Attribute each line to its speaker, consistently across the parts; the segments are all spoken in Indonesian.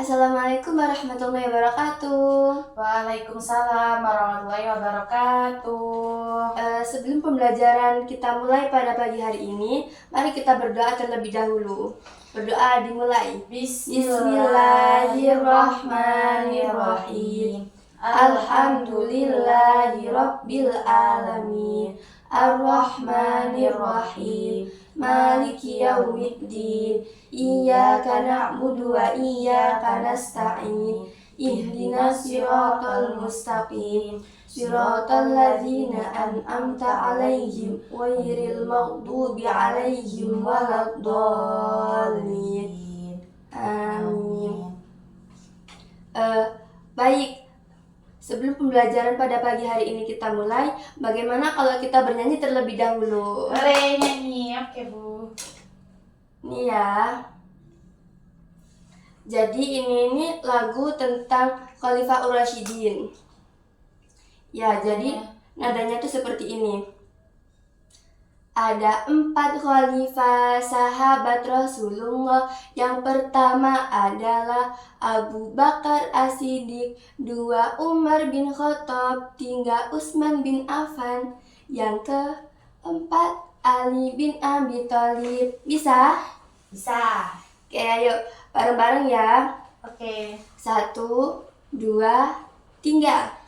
Speaker 1: Assalamualaikum warahmatullahi wabarakatuh.
Speaker 2: Waalaikumsalam warahmatullahi wabarakatuh.
Speaker 1: Sebelum pembelajaran kita mulai pada pagi hari ini, mari kita berdoa terlebih dahulu. Berdoa dimulai. Bismillahirrahmanirrahim. Alhamdulillahi rabbil alamin. Ar-Rahmanir-Rahim. Maliki yaumiddin. Iyyaka na'budu wa iyyaka nasta'in. Ihdinas siratal mustaqim. Siratal ladzina an'amta 'alaihim ghairil maghdubi 'alaihim waladdallin. Amin. Baik. Sebelum pembelajaran pada pagi hari ini kita mulai, bagaimana kalau kita bernyanyi terlebih dahulu?
Speaker 2: Boleh nyanyi, oke Bu.
Speaker 1: Nih ya. Jadi ini lagu tentang Khalifah Ur-Rasyidin. Ya, jadi nadanya tuh seperti ini. Ada 4 khalifah sahabat Rasulullah. Yang pertama adalah Abu Bakar As-Siddiq, 2 Umar bin Khattab, 3 Utsman bin Affan, yang keempat Ali bin Abi Thalib. Bisa?
Speaker 2: Bisa.
Speaker 1: Oke, ayo bareng-bareng ya.
Speaker 2: Oke.
Speaker 1: 1, 2, 3.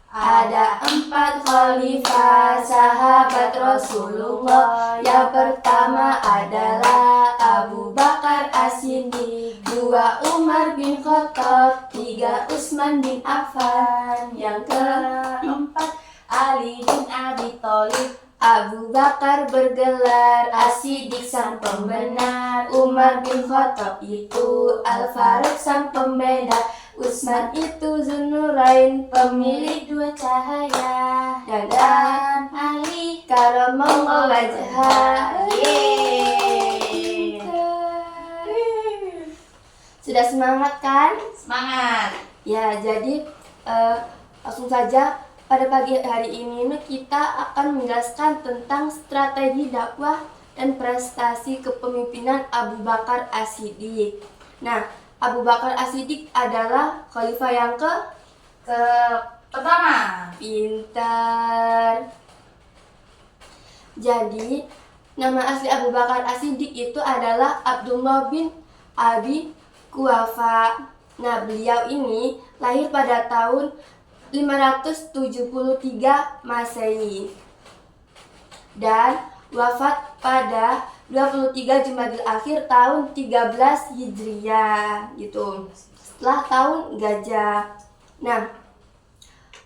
Speaker 1: Ada 4 khalifah sahabat Rasulullah. Yang pertama adalah Abu Bakar As-Siddiq, 2 Umar bin Khattab, 3 Utsman bin Affan, yang keempat
Speaker 2: Ali bin Abi Thalib.
Speaker 1: Abu Bakar bergelar As-Siddiq sang pembenar, Umar bin Khattab itu Al-Faruq sang pembeda, Utsman itu Zunnurain pemilik 2 cahaya, dan Ali karamallahu wajhah.
Speaker 2: Yeay.
Speaker 1: Sudah semangat kan?
Speaker 2: Semangat.
Speaker 1: Ya, jadi langsung saja pada pagi hari ini kita akan menjelaskan tentang strategi dakwah dan prestasi kepemimpinan Abu Bakar As-Siddiq. Nah, Abu Bakar As-Siddiq adalah khalifah yang
Speaker 2: pertama.
Speaker 1: pintar. Jadi, nama asli Abu Bakar As-Siddiq itu adalah Abdullah bin Abi Quhafa. Nah, beliau ini lahir pada tahun 573 Masehi dan wafat pada 23 Jumadil Akhir tahun 13 Hijriah gitu, setelah tahun Gajah. Nah,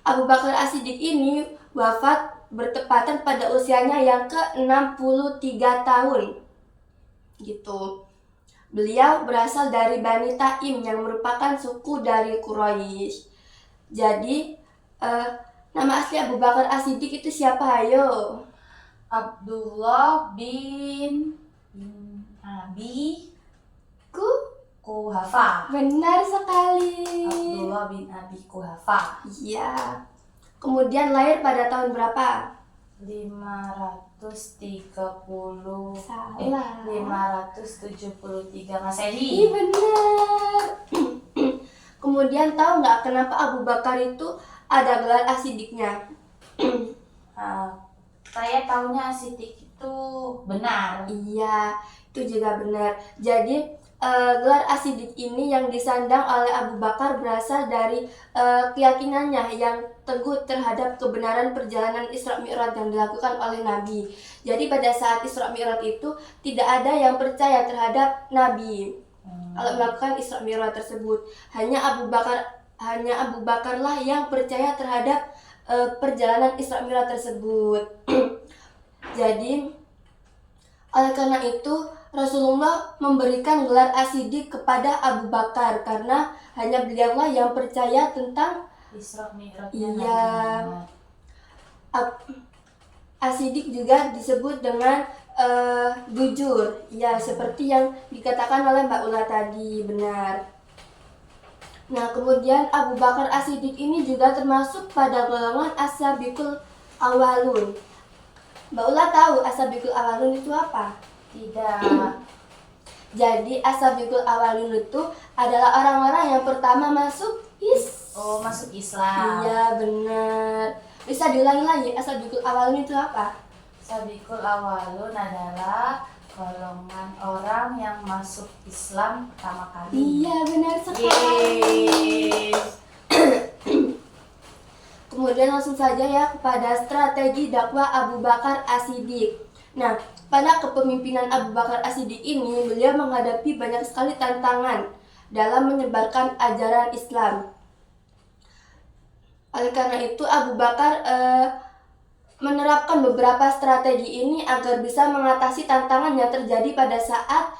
Speaker 1: Abu Bakar As-Siddiq ini wafat bertepatan pada usianya yang ke-63 tahun gitu. Beliau berasal dari Bani Taim yang merupakan suku dari Quraisy. Jadi, nama asli Abu Bakar As-Siddiq itu siapa? Ayo.
Speaker 2: Abdullah bin Abi Quhafa.
Speaker 1: Benar sekali.
Speaker 2: Abdullah bin Abi Quhafa.
Speaker 1: Iya. Kemudian lahir pada tahun berapa?
Speaker 2: 530
Speaker 1: Salah.
Speaker 2: 573 Masehi.
Speaker 1: Iya benar. Kemudian tahu nggak kenapa Abu Bakar itu ada gelar As-Siddiqnya?
Speaker 2: Saya tahunya Siddiq itu benar.
Speaker 1: Iya, itu juga benar. Jadi gelar As-Siddiq ini yang disandang oleh Abu Bakar berasal dari keyakinannya yang teguh terhadap kebenaran perjalanan Isra Mi'raj yang dilakukan oleh Nabi. Jadi pada saat Isra Mi'raj itu tidak ada yang percaya terhadap Nabi kalau melakukan Isra Mi'raj tersebut. Hanya Abu Bakarlah yang percaya terhadap perjalanan Isra Mi'raj tersebut. Jadi oleh karena itu Rasulullah memberikan gelar As-Siddiq kepada Abu Bakar karena hanya beliaulah yang percaya tentang
Speaker 2: Isra Mi'rajnya.
Speaker 1: Iya. As-Siddiq juga disebut dengan jujur. Ya, seperti yang dikatakan oleh Mbak Ula tadi, benar. Nah, kemudian Abu Bakar As-Siddiq ini juga termasuk pada golongan As-Sabiqul Awwalun. Mbak Ula tahu As-Sabiqul Awwalun itu apa?
Speaker 2: Tidak.
Speaker 1: Jadi as-sabiqul awwalun itu adalah orang-orang yang pertama masuk
Speaker 2: Oh, masuk Islam.
Speaker 1: Iya, benar. Bisa diulangi lagi, as-sabiqul awwalun itu apa?
Speaker 2: Sabiqul awalun adalah golongan orang yang masuk Islam pertama kali.
Speaker 1: Iya, benar sekali. Kemudian langsung saja ya kepada strategi dakwah Abu Bakar As-Siddiq. Nah, pada kepemimpinan Abu Bakar As-Siddiq ini, beliau menghadapi banyak sekali tantangan dalam menyebarkan ajaran Islam. Oleh karena itu, Abu Bakar menerapkan beberapa strategi ini agar bisa mengatasi tantangan yang terjadi pada saat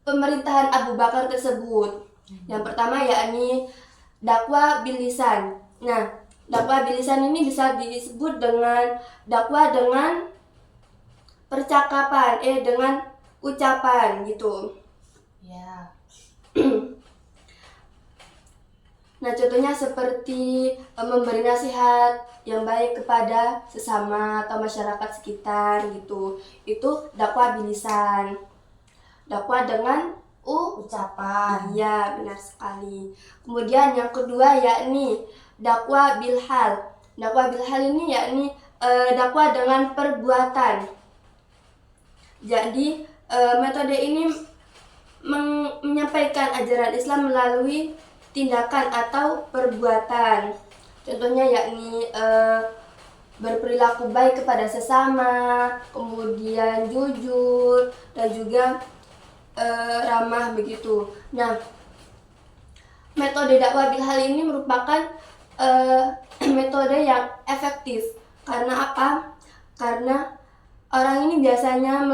Speaker 1: pemerintahan Abu Bakar tersebut. Yang pertama yakni dakwah bil lisan. Nah, dakwah bil lisan ini bisa disebut dengan dakwah dengan percakapan, dengan ucapan gitu.
Speaker 2: Ya.
Speaker 1: Nah, contohnya seperti memberi nasihat yang baik kepada sesama atau masyarakat sekitar gitu. Itu dakwah bil lisan. Dakwah dengan
Speaker 2: Ucapan.
Speaker 1: Iya, benar sekali. Kemudian yang kedua yakni dakwah bil hal. Dakwah bil hal ini yakni dakwah dengan perbuatan. Jadi metode ini menyampaikan ajaran Islam melalui tindakan atau perbuatan. Contohnya yakni berperilaku baik kepada sesama, kemudian jujur dan juga ramah begitu. Nah, metode dakwah bil hal ini merupakan metode yang efektif. Karena apa? Karena orang ini biasanya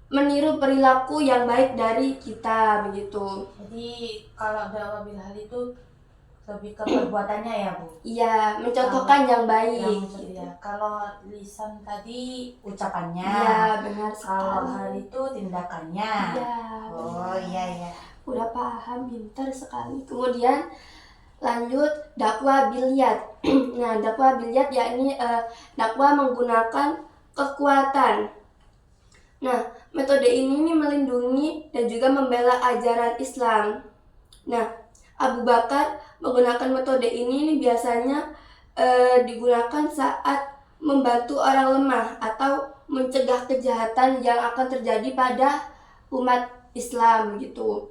Speaker 1: meniru perilaku yang baik dari kita begitu.
Speaker 2: Jadi kalau dakwah bil hal itu lebih ke perbuatannya ya, Bu?
Speaker 1: Iya, mencontohkan yang baik.
Speaker 2: Ya. Kalau lisan tadi ucapannya.
Speaker 1: Iya, benar
Speaker 2: Kalau
Speaker 1: sekali.
Speaker 2: hal itu tindakannya.
Speaker 1: Iya.
Speaker 2: Oh, iya.
Speaker 1: Udah paham, pintar sekali. Kemudian lanjut dakwah bilyat. Nah, dakwah bilyat yakni dakwah menggunakan kekuatan. Nah, metode ini melindungi dan juga membela ajaran Islam. Nah, Abu Bakar menggunakan metode ini biasanya digunakan saat membantu orang lemah atau mencegah kejahatan yang akan terjadi pada umat Islam gitu.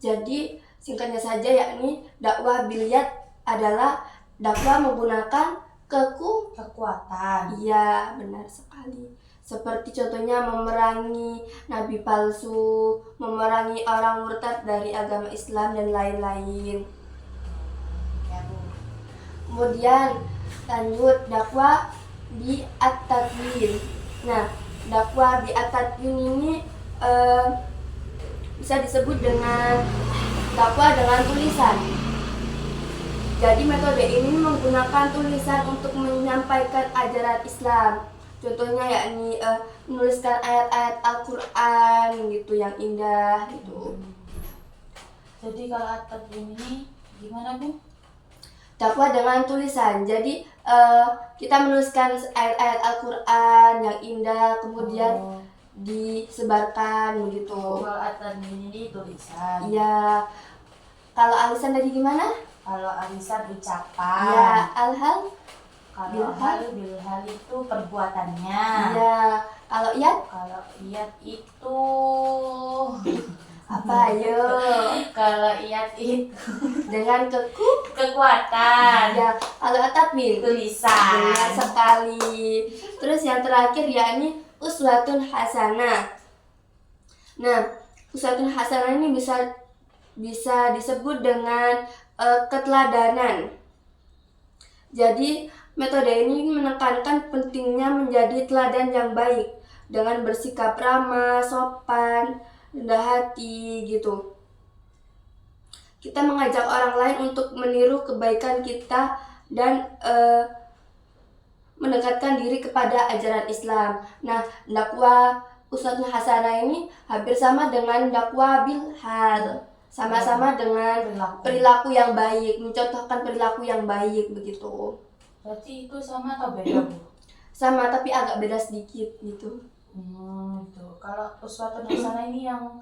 Speaker 1: Jadi singkatnya saja yakni dakwah bilyat adalah dakwah menggunakan
Speaker 2: Kekuatan.
Speaker 1: Iya, benar sekali. Seperti contohnya memerangi nabi palsu, memerangi orang murtad dari agama Islam dan lain-lain.
Speaker 2: Ya, Bu.
Speaker 1: Kemudian lanjut dakwah bi at-tadwin. Nah, dakwah bi at-tadwin ini bisa disebut dengan dakwah dengan tulisan. Jadi metode ini menggunakan tulisan untuk menyampaikan ajaran Islam. Contohnya yakni menuliskan ayat-ayat Al-Quran gitu yang indah gitu.
Speaker 2: Jadi kalau atap ini gimana, Bu?
Speaker 1: Dakwah dengan tulisan. Jadi kita menuliskan ayat-ayat Al-Quran yang indah kemudian disebarkan begitu.
Speaker 2: Kalau atap ini tulisan.
Speaker 1: Iya. Kalau alisan tadi gimana?
Speaker 2: Kalau arisan ucapan.
Speaker 1: Iya, al-hal.
Speaker 2: Kalau bilhal itu perbuatannya.
Speaker 1: Iya. Kalau iyat?
Speaker 2: Kalau iyat itu
Speaker 1: Apa ayo?
Speaker 2: Kalau iyat itu
Speaker 1: Dengan
Speaker 2: kekuatan.
Speaker 1: Ya, kalau at-tatwin
Speaker 2: Tulisan.
Speaker 1: benar sekali. Terus yang terakhir yakni uswatun hasanah. Nah, uswatun hasanah ini bisa disebut dengan keteladanan. Jadi metode ini menekankan pentingnya menjadi teladan yang baik dengan bersikap ramah, sopan, rendah hati gitu. Kita mengajak orang lain untuk meniru kebaikan kita dan mendekatkan diri kepada ajaran Islam. Nah, dakwah uswatun hasanah ini hampir sama dengan dakwah bil hal. Sama-sama dengan perilaku yang baik, mencontohkan perilaku yang baik begitu.
Speaker 2: Berarti itu sama atau beda, Bu?
Speaker 1: Sama tapi agak beda sedikit gitu.
Speaker 2: Itu. Kalau uswatun hasanah ini yang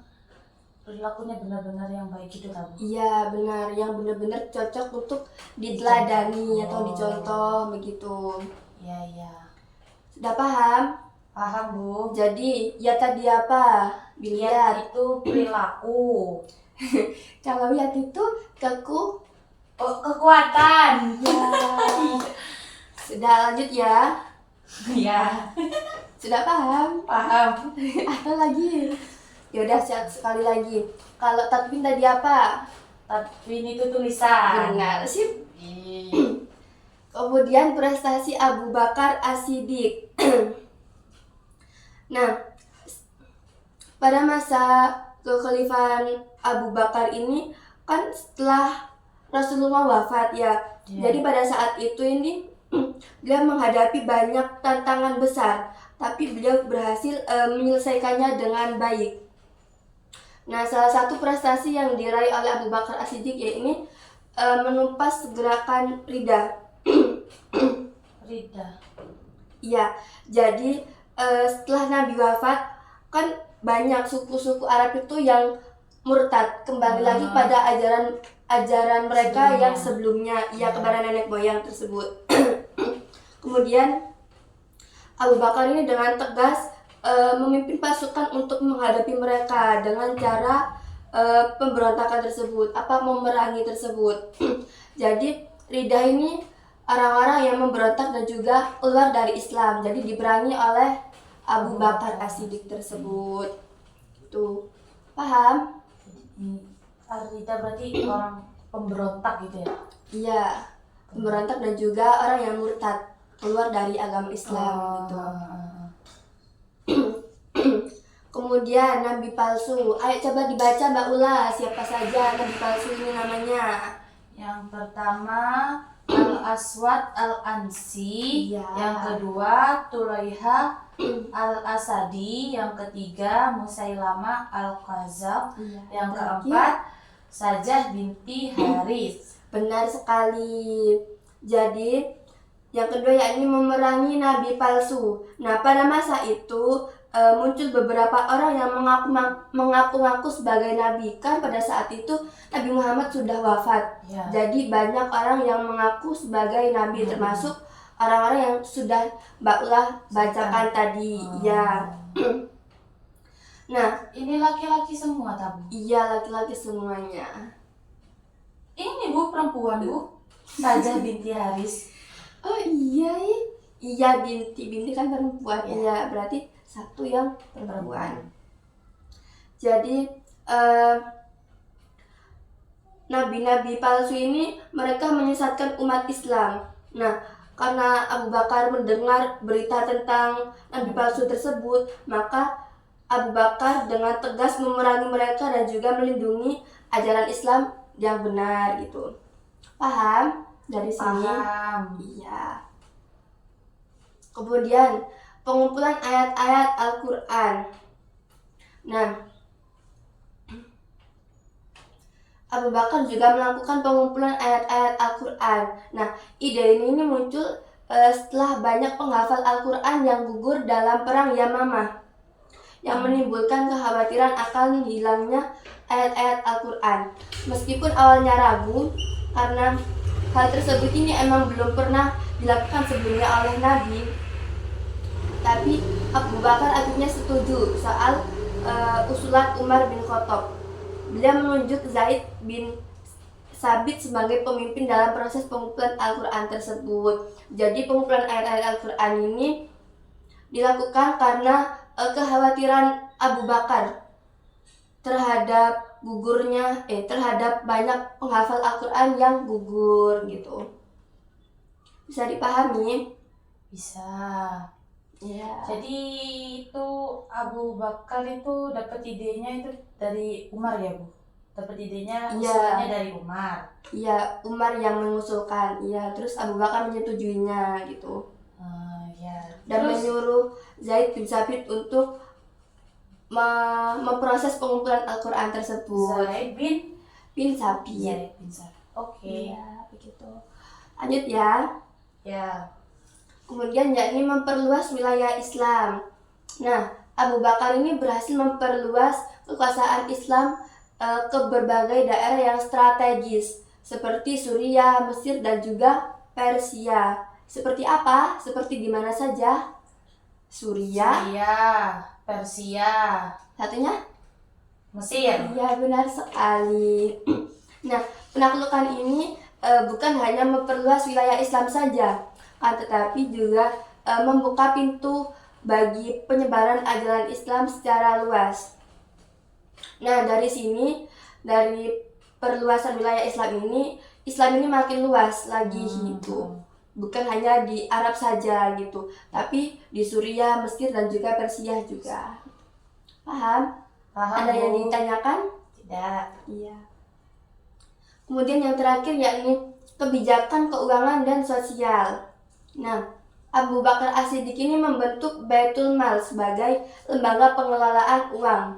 Speaker 2: perilakunya benar-benar yang baik gitu kan?
Speaker 1: Iya benar, yang benar-benar cocok untuk diteladani atau dicontoh begitu.
Speaker 2: Iya, iya.
Speaker 1: Sudah paham?
Speaker 2: Paham, Bu.
Speaker 1: Jadi ya tadi apa? Biliar.
Speaker 2: Lihat itu perilaku.
Speaker 1: Kalau lihat itu
Speaker 2: Oh, kekuatan.
Speaker 1: ya. Sudah lanjut ya?
Speaker 2: Iya.
Speaker 1: Sudah paham?
Speaker 2: Paham.
Speaker 1: Atau lagi? Ya udah sekali lagi. Kalau tatwin tadi apa?
Speaker 2: Tatwin itu tulisan.
Speaker 1: Benar sih.
Speaker 2: Ih.
Speaker 1: Kemudian prestasi Abu Bakar As-Siddiq. Nah, pada masa kekhalifahan Abu Bakar ini kan setelah Rasulullah wafat ya.
Speaker 2: Iya.
Speaker 1: Jadi pada saat itu ini beliau menghadapi banyak tantangan besar, tapi beliau berhasil menyelesaikannya dengan baik. Nah, salah satu prestasi yang diraih oleh Abu Bakar As-Siddiq yaitu menumpas gerakan Ridha.
Speaker 2: Rida.
Speaker 1: Iya, jadi setelah Nabi wafat kan banyak suku-suku Arab itu yang murtad kembali lagi pada ajaran mereka yang sebelumnya, ya kepada nenek moyang tersebut. Kemudian Abu Bakar ini dengan tegas memimpin pasukan untuk menghadapi mereka dengan cara pemberontakan tersebut, memerangi tersebut. Jadi Ridha ini orang-orang yang memberontak dan juga keluar dari Islam, jadi diperangi oleh Abu Bakar As-Siddiq tersebut. Tuh, paham?
Speaker 2: Rida berarti orang pemberontak gitu ya?
Speaker 1: Iya, pemberontak dan juga orang yang murtad, keluar dari agama Islam gitu. Kemudian Nabi palsu. Ayo coba dibaca Mbak Ula, siapa saja Nabi palsu ini namanya?
Speaker 2: Yang pertama Al-Aswad Al-Ansi,
Speaker 1: Iya.
Speaker 2: yang kedua Tulaiha Al-Asadi, yang ketiga Musailama Al-Kazab,
Speaker 1: Iya.
Speaker 2: yang keempat Sajah binti Haris.
Speaker 1: Benar sekali. Jadi yang kedua yakni memerangi nabi palsu. Nah, pada masa itu muncul beberapa orang yang mengaku-ngaku sebagai nabi. Kan pada saat itu Nabi Muhammad sudah wafat.
Speaker 2: Ya.
Speaker 1: Jadi banyak orang yang mengaku sebagai nabi, termasuk orang-orang yang sudah Mbak Ulah bacakan tadi. Ya. Nah,
Speaker 2: Ini laki-laki semua, tabu.
Speaker 1: iya laki-laki semuanya.
Speaker 2: Ini Bu perempuan, Bu. Sajah binti Haris.
Speaker 1: Oh iya, iya binti kan perempuan. Iya, berarti satu yang perempuan. Jadi nabi-nabi palsu ini mereka menyesatkan umat Islam. Nah, karena Abu Bakar mendengar berita tentang nabi palsu tersebut, maka Abu Bakar dengan tegas memerangi mereka dan juga melindungi ajaran Islam yang benar gitu. Paham dari sini?
Speaker 2: Paham.
Speaker 1: Iya. Kemudian pengumpulan ayat-ayat Al-Quran. Nah, Abu Bakar juga melakukan pengumpulan ayat-ayat Al-Quran. Nah, ide ini muncul setelah banyak penghafal Al-Quran yang gugur dalam perang Yamamah, yang menimbulkan kekhawatiran akan hilangnya ayat-ayat Al-Quran. Meskipun awalnya ragu, karena hal tersebut ini emang belum pernah dilakukan sebelumnya oleh Nabi, tapi Abu Bakar akhirnya setuju soal usulan Umar bin Khattab. Beliau menunjuk Zaid bin Sabit sebagai pemimpin dalam proses pengumpulan Al-Quran tersebut. Jadi pengumpulan ayat-ayat Al-Quran ini dilakukan karena kekhawatiran Abu Bakar terhadap terhadap banyak penghafal Al-Quran yang gugur gitu. Bisa dipahami?
Speaker 2: Bisa.
Speaker 1: Ya.
Speaker 2: Jadi itu Abu Bakar itu dapat idenya itu dari Umar ya, Bu? Dapat idenya usulannya dari Umar.
Speaker 1: Iya, Umar yang mengusulkan. Iya, terus Abu Bakar menyetujuinya gitu.
Speaker 2: Ya.
Speaker 1: Dan menyuruh Zaid bin Sabit untuk memproses pengumpulan Al-Quran tersebut.
Speaker 2: Zaid
Speaker 1: bin Sabit.
Speaker 2: Zaid bin Sabit. Oke.
Speaker 1: Iya, begitu. Lanjut ya.
Speaker 2: Ya.
Speaker 1: Kemudian yakni memperluas wilayah Islam. Nah, Abu Bakar ini berhasil memperluas kekuasaan Islam ke berbagai daerah yang strategis seperti Suriah, Mesir, dan juga Persia. Seperti apa? Seperti di mana saja? Suriah.
Speaker 2: Persia,
Speaker 1: Satunya?
Speaker 2: Mesir.
Speaker 1: Iya, benar sekali. Nah, penaklukan ini bukan hanya memperluas wilayah Islam saja, tetapi juga membuka pintu bagi penyebaran ajaran Islam secara luas. Nah, dari sini, dari perluasan wilayah Islam ini makin luas lagi gitu. Bukan hanya di Arab saja gitu, tapi di Suriah, Mesir, dan juga Persia juga. Paham?
Speaker 2: Paham,
Speaker 1: Ada yang
Speaker 2: Bu?
Speaker 1: ditanyakan?
Speaker 2: Tidak.
Speaker 1: Iya. Kemudian yang terakhir yakni kebijakan keuangan dan sosial. Nah, Abu Bakar As-Siddiq ini membentuk Baitul Mal sebagai lembaga pengelolaan uang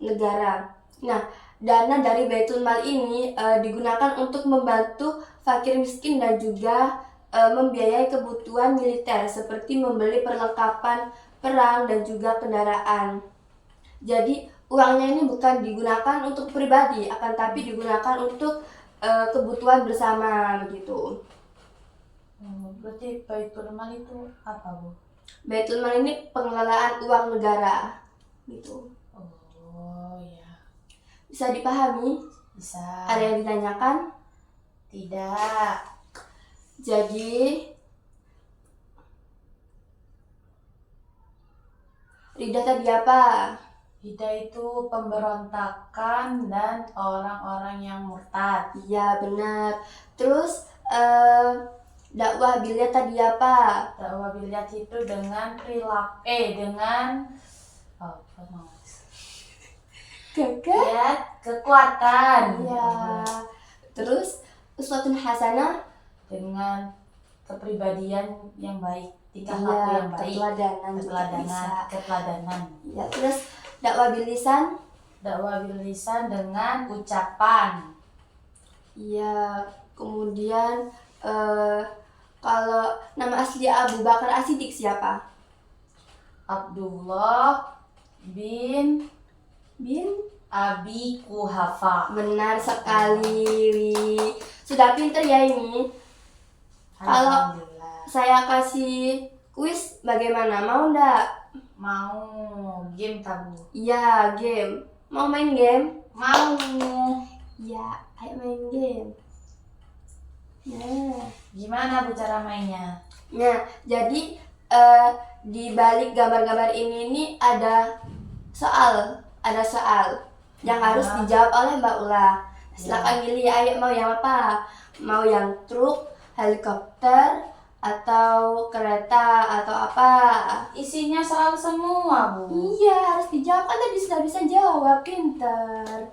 Speaker 1: negara. Nah, dana dari Baitul Mal ini digunakan untuk membantu fakir miskin dan juga membiayai kebutuhan militer seperti membeli perlengkapan perang dan juga kendaraan. Jadi uangnya ini bukan digunakan untuk pribadi, akan tapi digunakan untuk kebutuhan bersama begitu.
Speaker 2: Berarti Baitul Mal itu apa, Bu?
Speaker 1: Baitul Mal ini pengelolaan uang negara gitu.
Speaker 2: Oh ya,
Speaker 1: Bisa dipahami?
Speaker 2: bisa.
Speaker 1: Ada yang ditanyakan?
Speaker 2: Tidak.
Speaker 1: Jadi Rida tadi apa?
Speaker 2: Hida itu pemberontakan dan orang-orang yang murtad.
Speaker 1: Iya, benar. Terus dakwah Bilya tadi apa?
Speaker 2: Dakwah bilyat itu dengan dengan apa namanya? Ya, kekuatan.
Speaker 1: Iya. Terus uswatun hasanah
Speaker 2: Dengan kepribadian yang baik, tingkah laku
Speaker 1: iya,
Speaker 2: yang baik, keteladanan.
Speaker 1: Ya, terus dakwah bil lisan?
Speaker 2: Dakwah bil lisan dengan ucapan.
Speaker 1: Iya, kemudian kalau nama asli Abu Bakar As-Siddiq siapa?
Speaker 2: Abdullah bin Abi Kuhafa.
Speaker 1: Benar sekali. Sudah pinter ya ini. Kalau
Speaker 2: Alhamdulillah.
Speaker 1: saya kasih kuis bagaimana? Mau ndak?
Speaker 2: Mau game tabu?
Speaker 1: Iya, game. Mau main game?
Speaker 2: Mau.
Speaker 1: Iya, ayo main game. Nah,
Speaker 2: Gimana Bu cara mainnya?
Speaker 1: jadi di balik gambar-gambar ini ada soal yang harus dijawab oleh Mbak Ula. Silakan pilih, ayo mau yang apa? Mau yang truk, helikopter, atau kereta, atau apa?
Speaker 2: Isinya soal semua Bu.
Speaker 1: Iya, harus dijawab, kan tadi sudah bisa jawab, pinter.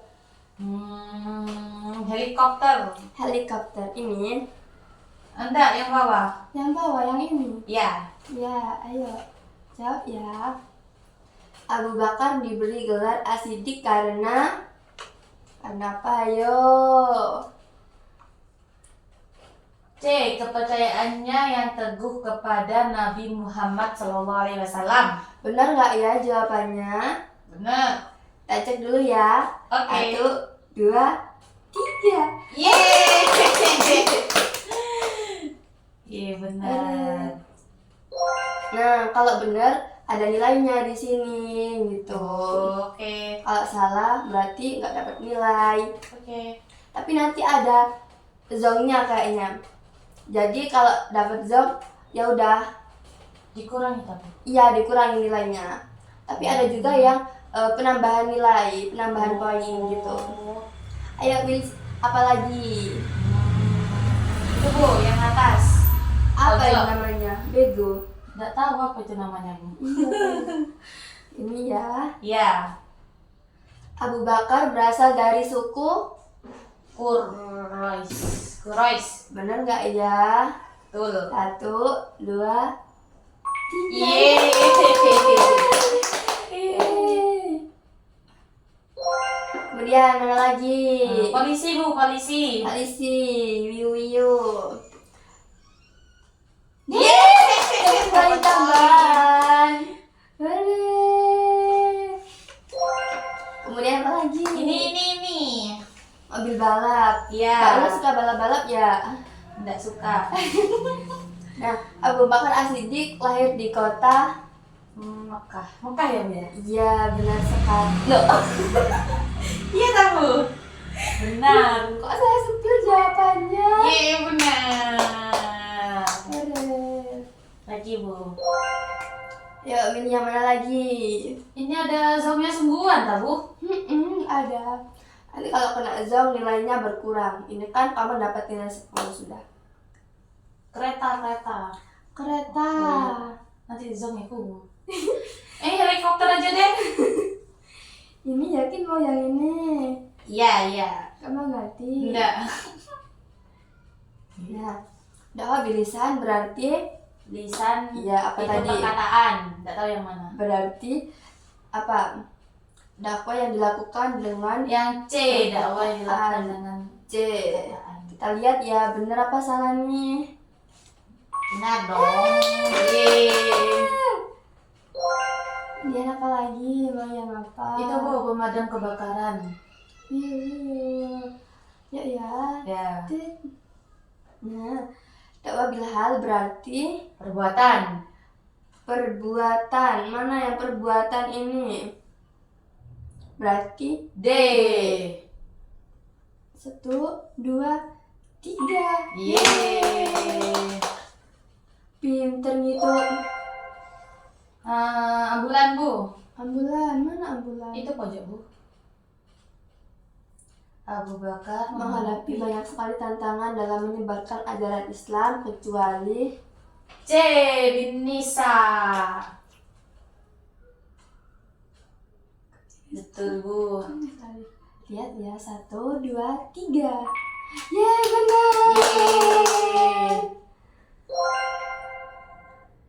Speaker 1: Helikopter ini,
Speaker 2: Enggak, yang bawah.
Speaker 1: yang bawah, yang ini.
Speaker 2: Ya.
Speaker 1: Ya, ayo jawab ya. Abu Bakar diberi gelar As-Siddiq karena apa? Ayo.
Speaker 2: C. Kepercayaannya yang teguh kepada Nabi Muhammad SAW.
Speaker 1: Benar nggak ya jawabannya?
Speaker 2: Benar.
Speaker 1: Kita cek dulu ya.
Speaker 2: Oke.
Speaker 1: 1, 2, 3.
Speaker 2: Yeay. Iya benar.
Speaker 1: Nah, kalau benar ada nilainya di sini gitu.
Speaker 2: Oke.
Speaker 1: Kalau salah berarti nggak dapat nilai.
Speaker 2: Oke.
Speaker 1: Tapi nanti ada zongnya kayaknya. Jadi kalau dapat zong ya udah,
Speaker 2: Dikurangi tapi.
Speaker 1: iya dikurangi nilainya. Tapi ada juga yang penambahan nilai, penambahan poin gitu. Ayo pilih apa lagi?
Speaker 2: Itu Bu, yang atas.
Speaker 1: Apa
Speaker 2: Ojo.
Speaker 1: yang namanya? Bego.
Speaker 2: Nggak tahu apa itu namanya Bu.
Speaker 1: Ini ya.
Speaker 2: Ya.
Speaker 1: Abu Bakar berasal dari suku.
Speaker 2: Quraisy.
Speaker 1: Bener nggak ya?
Speaker 2: Betul.
Speaker 1: 1, 2, 3.
Speaker 2: Yeay.
Speaker 1: Kemudian mana lagi?
Speaker 2: Polisi Bu, polisi.
Speaker 1: Polisi, wiu.
Speaker 2: Yeay.
Speaker 1: Kembali tambahan. lagi?
Speaker 2: Ini.
Speaker 1: Mobil balap.
Speaker 2: Iya.
Speaker 1: Kak Luna suka balap-balap ya?
Speaker 2: Enggak suka.
Speaker 1: Nah, Abu Bakar As-Siddiq lahir di kota.
Speaker 2: Mekah. Mekah ya, Bu ya?
Speaker 1: Iya, benar sekali. Loh,
Speaker 2: Iya tahu. Benar.
Speaker 1: kok saya sepil jawabannya?
Speaker 2: Iya benar.
Speaker 1: Keren.
Speaker 2: Lagi Bu.
Speaker 1: Yuk, milih yang mana lagi?
Speaker 2: Ini ada zongnya sungguhan tahu?
Speaker 1: Ada. Nanti kalau kena zong nilainya berkurang. Ini kan kamu dapat nilai 10 sudah.
Speaker 2: Kereta.
Speaker 1: Kereta.
Speaker 2: Nanti zong itu. Helikopter aja deh.
Speaker 1: Ini yakin mau yang ini?
Speaker 2: Iya.
Speaker 1: Kamu ngerti?
Speaker 2: Enggak.
Speaker 1: Nah, dakwah bilisan berarti
Speaker 2: Lisan
Speaker 1: iya apa
Speaker 2: itu
Speaker 1: tadi?
Speaker 2: perkataan. Enggak tahu yang mana.
Speaker 1: Berarti apa? Dakwah yang dilakukan dengan
Speaker 2: Yang C dakwah yang dilakukan dengan
Speaker 1: C.
Speaker 2: perkataan.
Speaker 1: Kita lihat ya bener apa salahnya.
Speaker 2: Benar dong. Yeay.
Speaker 1: Dia apa lagi? Mau yang apa?
Speaker 2: Itu Bu pemadam kebakaran.
Speaker 1: Ya.
Speaker 2: Ya.
Speaker 1: Tit. Nah, dakwah bil hal berarti
Speaker 2: Perbuatan.
Speaker 1: perbuatan. Mana yang perbuatan ini? Berarti
Speaker 2: D.
Speaker 1: 1, 2, 3.
Speaker 2: Yeay.
Speaker 1: Pinter ngitung.
Speaker 2: Ambulan Bu.
Speaker 1: Ambulan, mana ambulan?
Speaker 2: Itu pojok Bu. Abu Bakar
Speaker 1: Menghadapi banyak sekali tantangan dalam menyebarkan ajaran Islam kecuali
Speaker 2: C. Bin Nisa. Betul Bu.
Speaker 1: lihat ya 1, 2, 3. Yeay, benar.
Speaker 2: Yeay.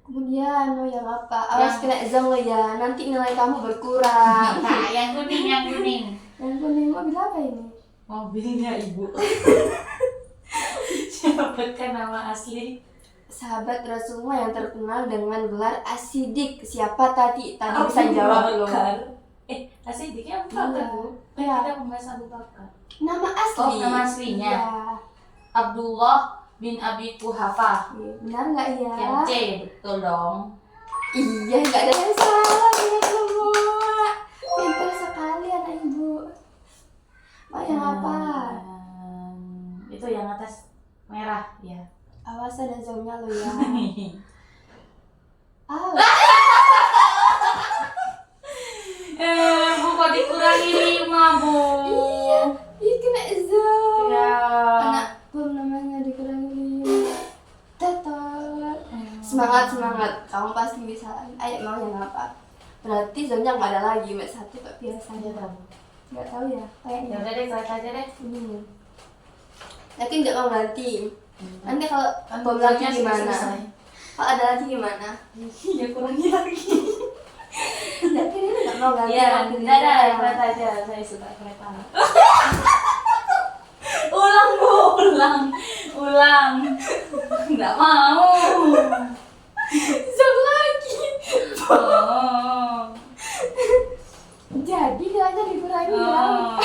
Speaker 1: Kemudian mau yang apa? Awas
Speaker 2: Yang-
Speaker 1: kena zong lo ya, nanti nilai kamu berkurang.
Speaker 2: Nah, yang kuning.
Speaker 1: Yang kuning mobil apa ini?
Speaker 2: Mobilnya Ibu. Siapakah nama asli?
Speaker 1: Sahabat Rasulullah yang terkenal dengan gelar As-Siddiq. Siapa tadi? Tadi bisa jawab loh.
Speaker 2: Asidiknya Abu Bakar
Speaker 1: Iya.
Speaker 2: Bu.
Speaker 1: Iya.
Speaker 2: Kita membahas Abu Bakar.
Speaker 1: Nama asli.
Speaker 2: Oh, nama aslinya.
Speaker 1: Iya.
Speaker 2: Abdullah bin Abi Quhafah.
Speaker 1: Benar nggak ya?
Speaker 2: Yang C, betul dong.
Speaker 1: Iya, nggak ada yang salah ya semua. Pintar sekali anak ibu. Mau yang apa?
Speaker 2: Itu yang atas merah ya.
Speaker 1: Awas ada zongnya lo ya. Ah,
Speaker 2: Bu kok dikurangi 5 Bu?
Speaker 1: iya, ih kena zong.
Speaker 2: Ya.
Speaker 1: Anak belum namanya dikurangi 5. Tetot. Semangat. Kamu pasti bisa. Ayo mau yang apa? Berarti zongnya nggak ada lagi. Mek 1 kayak biasa.
Speaker 2: Iya tahu.
Speaker 1: Nggak tahu ya.
Speaker 2: Ya
Speaker 1: Kayaknya.
Speaker 2: udah deh, kereta aja deh.
Speaker 1: Ini. Yakin nggak mau ganti? Nanti kalau
Speaker 2: Kan
Speaker 1: bom lagi
Speaker 2: bulannya
Speaker 1: gimana?
Speaker 2: selesai.
Speaker 1: Kalau ada lagi gimana?
Speaker 2: Ya kurangi lagi.
Speaker 1: Yakin ini nggak mau ganti?
Speaker 2: Iya,
Speaker 1: mobil
Speaker 2: udah dah,
Speaker 1: yang-
Speaker 2: kereta aja. Saya suka kereta. Ulang Bu, ulang. Nggak mau.
Speaker 1: Zong lagi.
Speaker 2: Oh.
Speaker 1: Jadi nilainya dikurangi ya.
Speaker 2: Oh.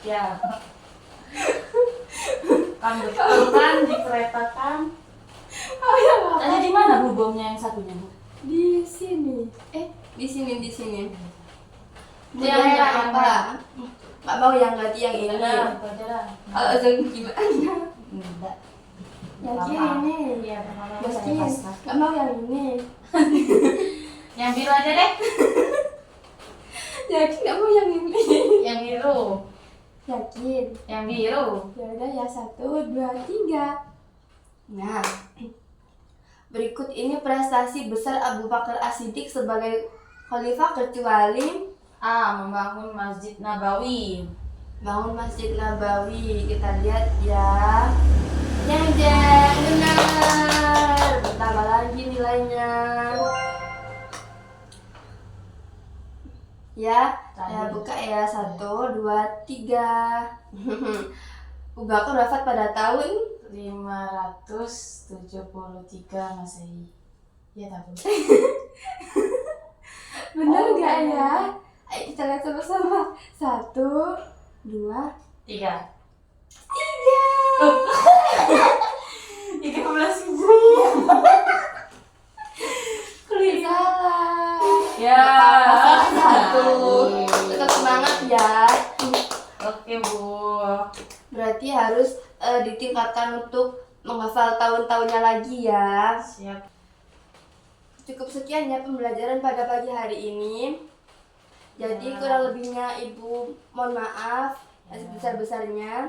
Speaker 2: Ya. Kan betul kan di kereta kan?
Speaker 1: Oh yang apa?
Speaker 2: Tadi di mana Bu bomnya yang satunya Bu?
Speaker 1: Di sini. Di sini.
Speaker 2: Itu yang merah, yang
Speaker 1: apa? Nggak mau yang ganti yang ini.
Speaker 2: Udah, itu aja lah.
Speaker 1: Kalau zong gimana?
Speaker 2: Enggak.
Speaker 1: Yakin
Speaker 2: Apa-apa.
Speaker 1: ini.
Speaker 2: Iya, apa-apa saya
Speaker 1: Yakin.
Speaker 2: pasrah.
Speaker 1: Nggak mau yang ini.
Speaker 2: Yang biru aja deh.
Speaker 1: Yakin nggak mau yang ini.
Speaker 2: Yang biru.
Speaker 1: Yakin.
Speaker 2: Yang biru.
Speaker 1: Ya udah ya 1, 2, 3. Nah, berikut ini prestasi besar Abu Bakar As-Siddiq sebagai khalifah kecuali
Speaker 2: A. Membangun Masjid Nabawi.
Speaker 1: bangun Masjid Nabawi. Kita lihat ya. Jeng benar. Bertambah lagi nilainya. Ya, saya buka ya 1, 2, 3. Abu Bakar wafat pada tahun
Speaker 2: 573 Masehi. Ya tahu.
Speaker 1: benar
Speaker 2: Oh,
Speaker 1: nggak
Speaker 2: iya.
Speaker 1: ya? Ayo kita lihat sama-sama. 1, 2,
Speaker 2: 3. 13 ribu.
Speaker 1: salah.
Speaker 2: Ya.
Speaker 1: Salah satu. Tetap semangat ya.
Speaker 2: Oke, Bu.
Speaker 1: Berarti harus ditingkatkan untuk menghafal tahun-tahunnya lagi ya.
Speaker 2: Siap.
Speaker 1: Cukup sekian ya pembelajaran pada pagi hari ini. Jadi kurang lebihnya Ibu mohon maaf sebesar-besarnya.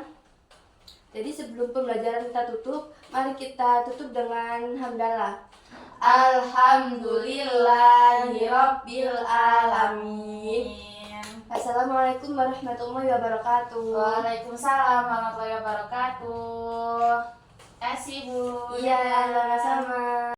Speaker 1: Jadi sebelum pembelajaran kita tutup, mari kita tutup dengan hamdalah. Alhamdulillahirabbil alamin. Assalamualaikum warahmatullahi wabarakatuh.
Speaker 2: Waalaikumsalam warahmatullahi wabarakatuh. Terima kasih, Bu.
Speaker 1: Iya, sama-sama.